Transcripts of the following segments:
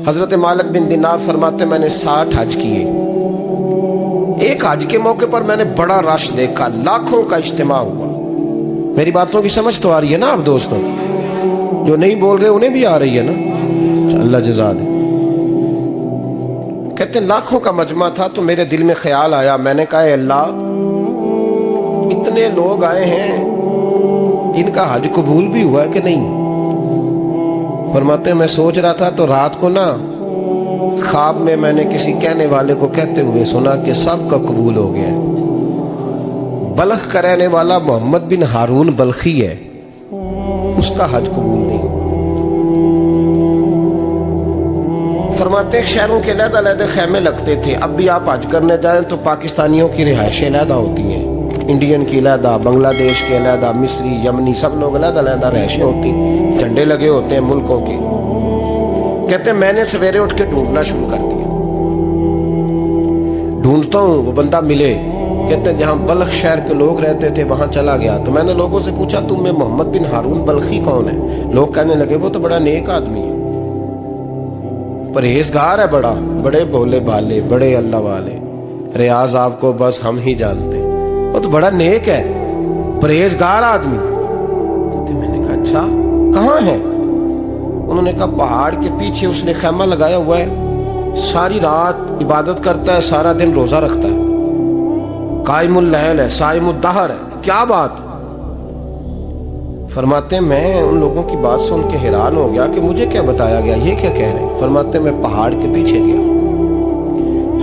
حضرت مالک بن دینار فرماتے میں نے 60 حج کیے. ایک حج کے موقع پر میں نے بڑا رش دیکھا, لاکھوں کا اجتماع ہوا. میری باتوں کی سمجھ تو آ رہی ہے نا آپ دوستوں؟ جو نہیں بول رہے انہیں بھی آ رہی ہے نا؟ اللہ جزا دے. کہتے ہیں لاکھوں کا مجمع تھا تو میرے دل میں خیال آیا, میں نے کہا اے اللہ, اتنے لوگ آئے ہیں, ان کا حج قبول بھی ہوا ہے کہ نہیں؟ فرماتے ہیں میں سوچ رہا تھا تو رات کو نا خواب میں نے کسی کہنے والے کو کہتے ہوئے سنا کہ سب کا قبول ہو گیا ہے. بلخ کا رہنے والا محمد بن ہارون بلخی ہے, اس کا حج قبول نہیں. فرماتے ہیں شہروں کے علیحدہ علیحدہ خیمے لگتے تھے. اب بھی آپ حج کرنے جائیں تو پاکستانیوں کی رہائشیں علیحدہ ہوتی ہیں, انڈین کی علیحدہ, بنگلہ دیش کے علیحدہ, مصری, یمنی, سب لوگ علیحدہ علیحدہ رہائشیں ہوتی ہیں, جھنڈے لگے ہوتے ہیں ملکوں کے. کہتے ہیں میں نے سویرے اٹھ کے ڈھونڈنا شروع کر دیا. ڈھونڈتا ہوں وہ بندہ ملے. کہتے ہیں جہاں بلخ شہر کے لوگ رہتے تھے وہاں چلا گیا تو میں نے لوگوں سے پوچھا تم میں محمد بن ہارون بلخی کون ہے؟ لوگ کہنے لگے وہ تو بڑا نیک آدمی ہے, پرہیزگار ہے, بڑے بولے بالے, بڑے اللہ والے, ریاض آپ کو بس ہم ہی جانتے ہیں, وہ تو بڑا نیک ہے, پرہیزگار آدمی. میں نے کہا اچھا کہاں ہے؟ انہوں نے کہا پہاڑ کے پیچھے اس نے خیمہ لگایا ہوا ہے, ساری رات عبادت کرتا ہے, سارا دن روزہ رکھتا ہے, قائم اللیل ہے, صائم الدہر ہے. کیا بات؟ فرماتے ہیں میں ان لوگوں کی بات سن کے حیران ہو گیا کہ مجھے کیا بتایا گیا, یہ کیا کہہ رہے ہیں. فرماتے ہیں میں پہاڑ کے پیچھے گیا.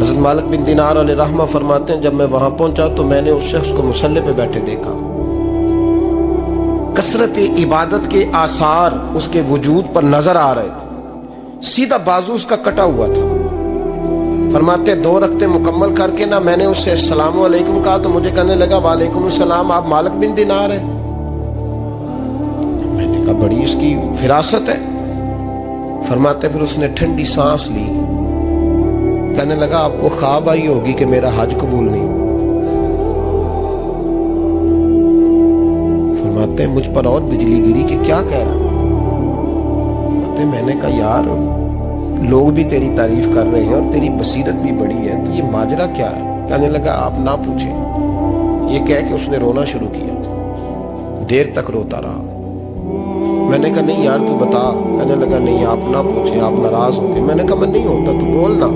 حضرت مالک بن دینار علیہ رحمہ فرماتے ہیں جب میں وہاں پہنچا تو میں نے اس شخص کو مصلی پہ بیٹھے دیکھا. کثرت عبادت کے آثار اس کے وجود پر نظر آ رہے تھے. سیدھا بازو اس کا کٹا ہوا تھا. فرماتے 2 رکعتیں مکمل کر کے نا میں نے اسے السلام علیکم کہا تو مجھے کہنے لگا وعلیکم السلام, آپ مالک بن دینار ہیں؟ میں نے کہا بڑی اس کی فراست ہے. فرماتے پھر اس نے ٹھنڈی سانس لی, کہنے لگا آپ کو خواب آئی ہوگی کہ میرا حج قبول نہیں. فرماتے ہیں مجھ پر اور بجلی گری کہ کیا کہہ رہا. میں نے کہا یار لوگ بھی تیری تعریف کر رہے ہیں اور تیری بصیرت بھی بڑی ہے, تو یہ ماجرا کیا ہے؟ کہنے لگا آپ نہ پوچھیں. یہ کہہ کے اس نے رونا شروع کیا, دیر تک روتا رہا. میں نے کہا نہیں یار تو بتا. کہنے لگا نہیں آپ نہ پوچھیں, آپ ناراض ہوں گے. میں نے کہا میں نہیں ہوتا, تو بولنا.